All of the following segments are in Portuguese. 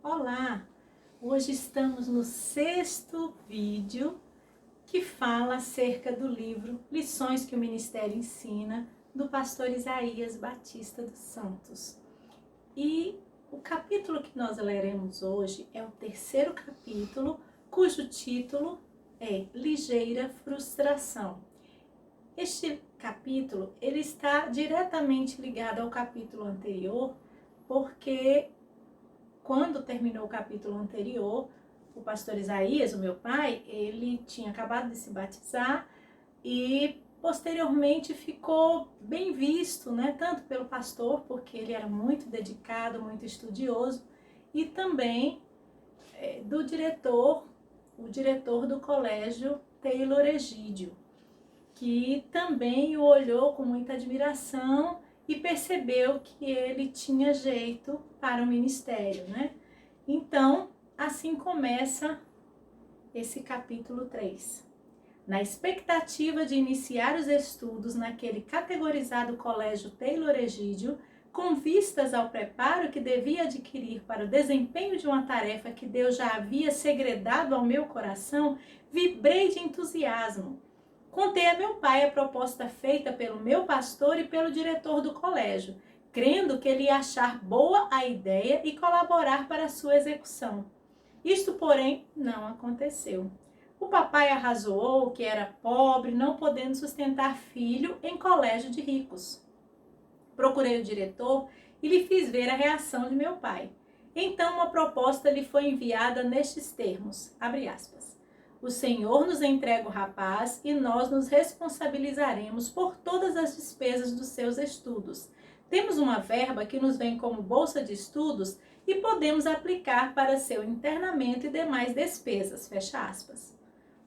Olá! Hoje estamos no 6º vídeo que fala acerca do livro Lições que o Ministério Ensina, do pastor Isaías Batista dos Santos. E o capítulo que nós leremos hoje é o 3º capítulo, cujo título é Ligeira Frustração. Este capítulo ele está diretamente ligado ao capítulo anterior, porque quando terminou o capítulo anterior, o pastor Isaías, o meu pai, ele tinha acabado de se batizar e posteriormente ficou bem visto, né? Tanto pelo pastor, porque ele era muito dedicado, muito estudioso, e também do diretor, o diretor do colégio Taylor Egídio, que também o olhou com muita admiração e percebeu que ele tinha jeito para o ministério, né? Então, assim começa esse capítulo 3. Na expectativa de iniciar os estudos naquele categorizado colégio Taylor Egídio, com vistas ao preparo que devia adquirir para o desempenho de uma tarefa que Deus já havia segredado ao meu coração, vibrei de entusiasmo. Contei a meu pai a proposta feita pelo meu pastor e pelo diretor do colégio, crendo que ele ia achar boa a ideia e colaborar para a sua execução. Isto, porém, não aconteceu. O papai arrazoou que era pobre, não podendo sustentar filho em colégio de ricos. Procurei o diretor e lhe fiz ver a reação de meu pai. Então, uma proposta lhe foi enviada nestes termos, abre aspas. O Senhor nos entrega o rapaz e nós nos responsabilizaremos por todas as despesas dos seus estudos. Temos uma verba que nos vem como bolsa de estudos e podemos aplicar para seu internamento e demais despesas, fecha aspas.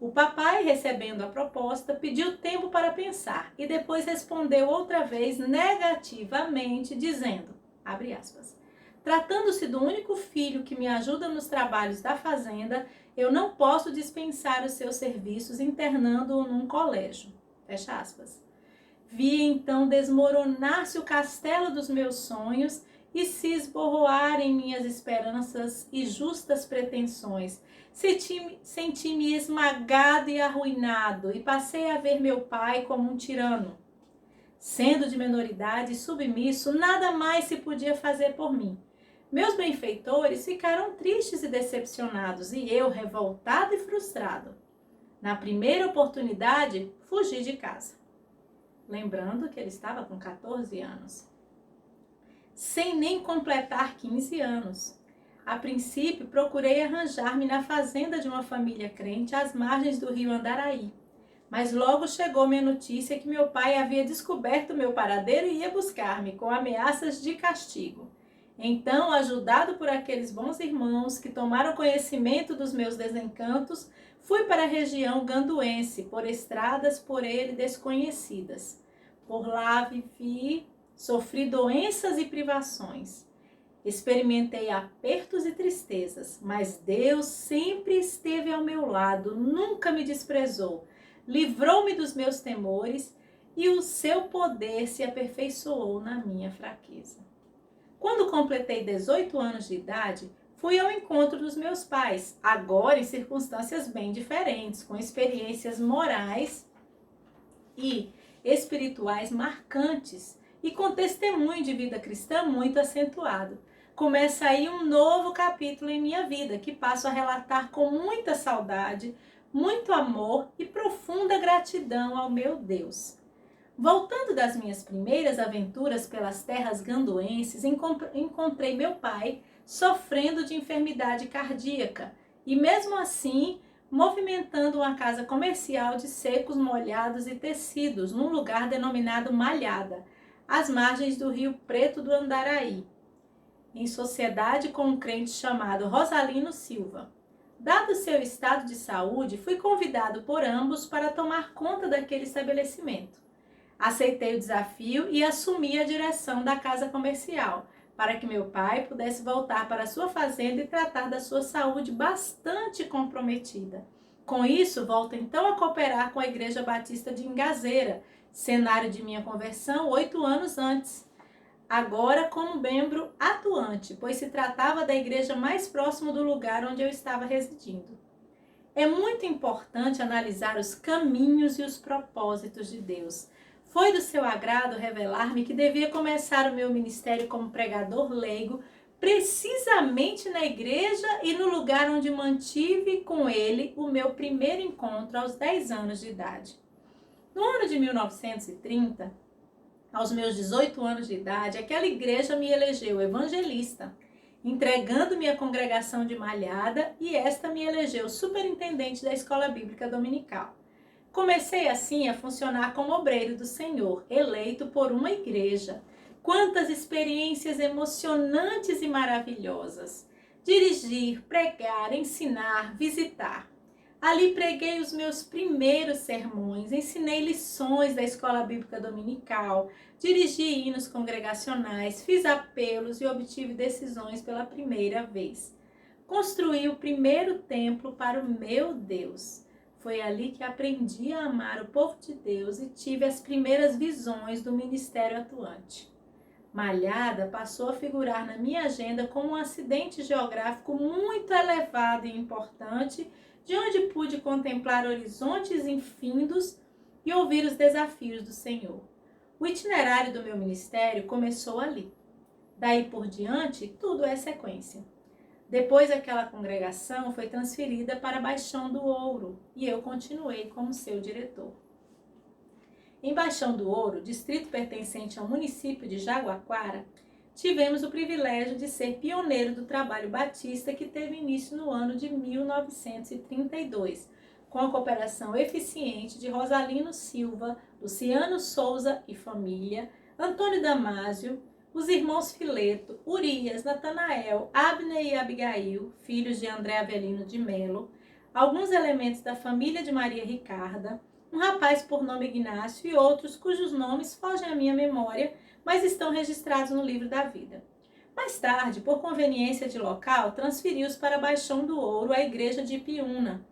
O papai, recebendo a proposta, pediu tempo para pensar e depois respondeu outra vez negativamente, dizendo, abre aspas, tratando-se do único filho que me ajuda nos trabalhos da fazenda, eu não posso dispensar os seus serviços internando-o num colégio. Fecha aspas. Vi então desmoronar-se o castelo dos meus sonhos e se esborroar em minhas esperanças e justas pretensões. Senti-me esmagado e arruinado e passei a ver meu pai como um tirano. Sendo de menoridade e submisso, nada mais se podia fazer por mim. Meus benfeitores ficaram tristes e decepcionados, e eu, revoltado e frustrado. Na primeira oportunidade, fugi de casa. Lembrando que ele estava com 14 anos. Sem nem completar 15 anos. A princípio, procurei arranjar-me na fazenda de uma família crente às margens do rio Andaraí. Mas logo chegou-me a notícia que meu pai havia descoberto meu paradeiro e ia buscar-me com ameaças de castigo. Então, ajudado por aqueles bons irmãos que tomaram conhecimento dos meus desencantos, fui para a região ganduense, por estradas por ele desconhecidas. Por lá vivi, sofri doenças e privações. Experimentei apertos e tristezas, mas Deus sempre esteve ao meu lado, nunca me desprezou. Livrou-me dos meus temores e o seu poder se aperfeiçoou na minha fraqueza. Quando completei 18 anos de idade, fui ao encontro dos meus pais, agora em circunstâncias bem diferentes, com experiências morais e espirituais marcantes e com testemunho de vida cristã muito acentuado. Começa aí um novo capítulo em minha vida, que passo a relatar com muita saudade, muito amor e profunda gratidão ao meu Deus. Voltando das minhas primeiras aventuras pelas terras ganduenses, encontrei meu pai sofrendo de enfermidade cardíaca e, mesmo assim, movimentando uma casa comercial de secos, molhados e tecidos, num lugar denominado Malhada, às margens do Rio Preto do Andaraí, em sociedade com um crente chamado Rosalino Silva. Dado seu estado de saúde, fui convidado por ambos para tomar conta daquele estabelecimento. Aceitei o desafio e assumi a direção da casa comercial, para que meu pai pudesse voltar para sua fazenda e tratar da sua saúde bastante comprometida. Com isso, volto então a cooperar com a Igreja Batista de Ingazeira, cenário de minha conversão 8 anos antes. agora como membro atuante, pois se tratava da igreja mais próxima do lugar onde eu estava residindo. É muito importante analisar os caminhos e os propósitos de Deus. Foi do seu agrado revelar-me que devia começar o meu ministério como pregador leigo, precisamente na igreja e no lugar onde mantive com ele o meu primeiro encontro aos 10 anos de idade. No ano de 1930, aos meus 18 anos de idade, aquela igreja me elegeu evangelista, entregando-me à congregação de Malhada, e esta me elegeu superintendente da escola bíblica dominical. Comecei assim a funcionar como obreiro do Senhor, eleito por uma igreja. Quantas experiências emocionantes e maravilhosas! Dirigir, pregar, ensinar, visitar. Ali preguei os meus primeiros sermões, ensinei lições da escola bíblica dominical, dirigi hinos congregacionais, fiz apelos e obtive decisões pela primeira vez. Construí o primeiro templo para o meu Deus. Foi ali que aprendi a amar o povo de Deus e tive as primeiras visões do ministério atuante. Malhada passou a figurar na minha agenda como um acidente geográfico muito elevado e importante, de onde pude contemplar horizontes infindos e ouvir os desafios do Senhor. O itinerário do meu ministério começou ali. Daí por diante, tudo é sequência. Depois, aquela congregação foi transferida para Baixão do Ouro e eu continuei como seu diretor. Em Baixão do Ouro, distrito pertencente ao município de Jaguaquara, tivemos o privilégio de ser pioneiro do trabalho batista que teve início no ano de 1932, com a cooperação eficiente de Rosalino Silva, Luciano Souza e família, Antônio Damásio, os irmãos Fileto, Urias, Natanael, Abner e Abigail, filhos de André Avelino de Melo, alguns elementos da família de Maria Ricarda, um rapaz por nome Ignácio e outros cujos nomes fogem à minha memória, mas estão registrados no livro da vida. Mais tarde, por conveniência de local, transferi-os para Baixão do Ouro, a igreja de Ipiúna,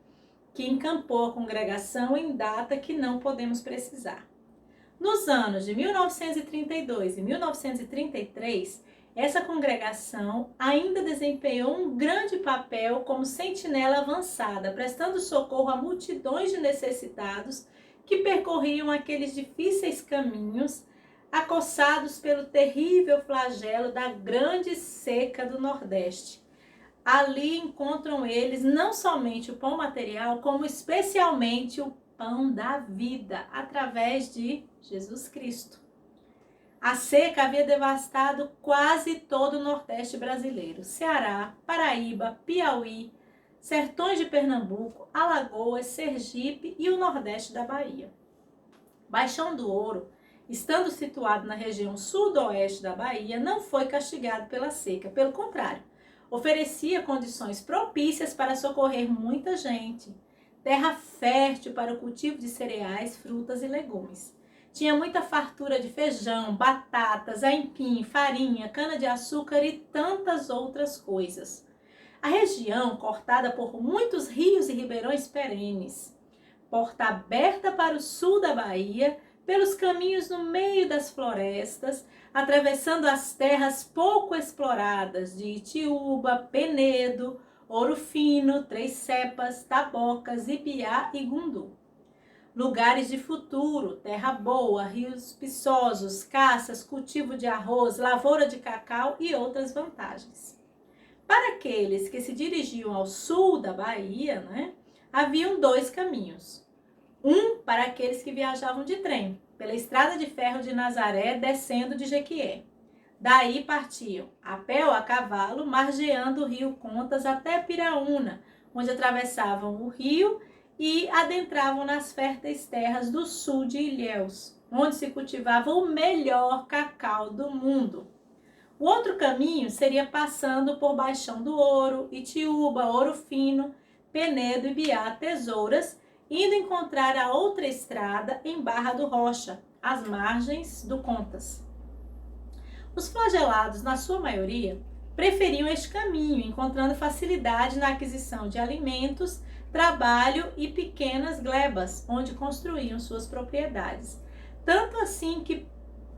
que encampou a congregação em data que não podemos precisar. Nos anos de 1932 e 1933, essa congregação ainda desempenhou um grande papel como sentinela avançada, prestando socorro a multidões de necessitados que percorriam aqueles difíceis caminhos, acossados pelo terrível flagelo da grande seca do Nordeste. Ali encontram eles não somente o pão material, como especialmente o pão da vida, através de Jesus Cristo. A seca havia devastado quase todo o Nordeste brasileiro: Ceará, Paraíba, Piauí, sertões de Pernambuco, Alagoas, Sergipe e o Nordeste da Bahia. Baixão do Ouro, estando situado na região sudoeste da Bahia, não foi castigado pela seca, pelo contrário, oferecia condições propícias para socorrer muita gente. Terra fértil para o cultivo de cereais, frutas e legumes. Tinha muita fartura de feijão, batatas, aipim, farinha, cana-de-açúcar e tantas outras coisas. A região, cortada por muitos rios e ribeirões perenes, porta aberta para o sul da Bahia, pelos caminhos no meio das florestas, atravessando as terras pouco exploradas de Itiúba, Penedo, Ouro Fino, Três Cepas, Tabocas, Ibiá e Gundu. Lugares de futuro, terra boa, rios pisosos, caças, cultivo de arroz, lavoura de cacau e outras vantagens. Para aqueles que se dirigiam ao sul da Bahia, haviam dois caminhos. Um para aqueles que viajavam de trem, pela estrada de ferro de Nazaré, descendo de Jequié. Daí partiam a pé ou a cavalo, margeando o rio Contas até Piraúna, onde atravessavam o rio e adentravam nas férteis terras do sul de Ilhéus, onde se cultivava o melhor cacau do mundo. O outro caminho seria passando por Baixão do Ouro, Itiúba, Ouro Fino, Penedo, Ibiá, Tesouras, indo encontrar a outra estrada em Barra do Rocha, às margens do Contas. Os flagelados, na sua maioria, preferiam este caminho, encontrando facilidade na aquisição de alimentos, trabalho e pequenas glebas, onde construíam suas propriedades. Tanto assim que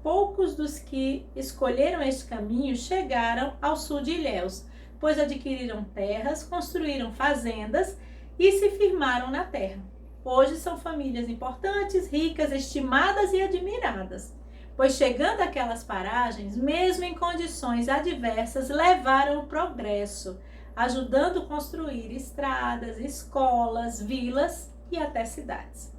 poucos dos que escolheram este caminho chegaram ao sul de Ilhéus, pois adquiriram terras, construíram fazendas e se firmaram na terra. Hoje são famílias importantes, ricas, estimadas e admiradas, pois chegando àquelas paragens, mesmo em condições adversas, levaram o progresso, ajudando a construir estradas, escolas, vilas e até cidades.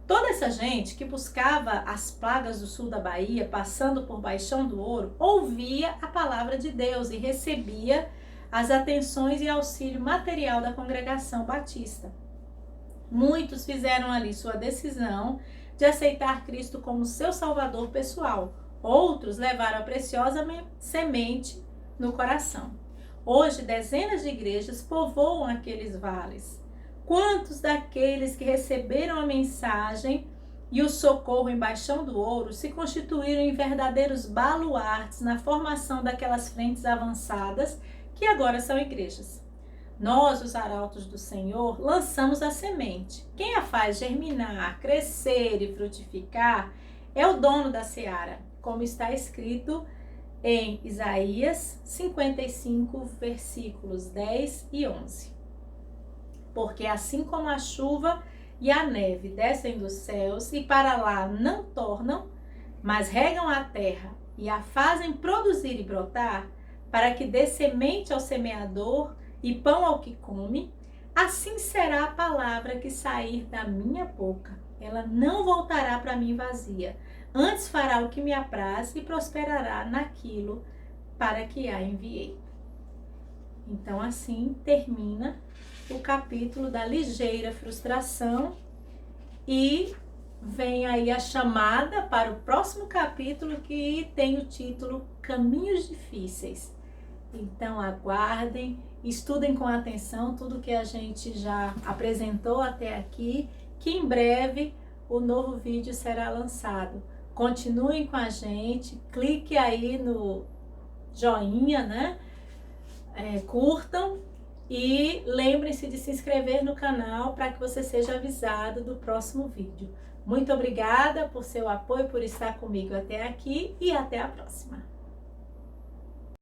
Toda essa gente que buscava as pragas do sul da Bahia, passando por Baixão do Ouro, ouvia a palavra de Deus e recebia as atenções e auxílio material da congregação batista. Muitos fizeram ali sua decisão de aceitar Cristo como seu salvador pessoal. Outros levaram a preciosa semente no coração. Hoje, dezenas de igrejas povoam aqueles vales. Quantos daqueles que receberam a mensagem e o socorro em Baixão do Ouro se constituíram em verdadeiros baluartes na formação daquelas frentes avançadas que agora são igrejas? Nós, os arautos do Senhor, lançamos a semente. Quem a faz germinar, crescer e frutificar é o dono da seara, como está escrito em Isaías 55, versículos 10 e 11. Porque assim como a chuva e a neve descem dos céus e para lá não tornam, mas regam a terra e a fazem produzir e brotar, para que dê semente ao semeador e pão ao que come, assim será a palavra que sair da minha boca. Ela não voltará para mim vazia, antes fará o que me apraz e prosperará naquilo para que a enviei. Então assim termina o capítulo da ligeira frustração e vem aí a chamada para o próximo capítulo, que tem o título Caminhos Difíceis. Então aguardem, estudem com atenção tudo que a gente já apresentou até aqui, que em breve o novo vídeo será lançado. Continuem com a gente, clique aí no joinha, né? Curtam e lembrem-se de se inscrever no canal para que você seja avisado do próximo vídeo. Muito obrigada por seu apoio, por estar comigo até aqui e até a próxima.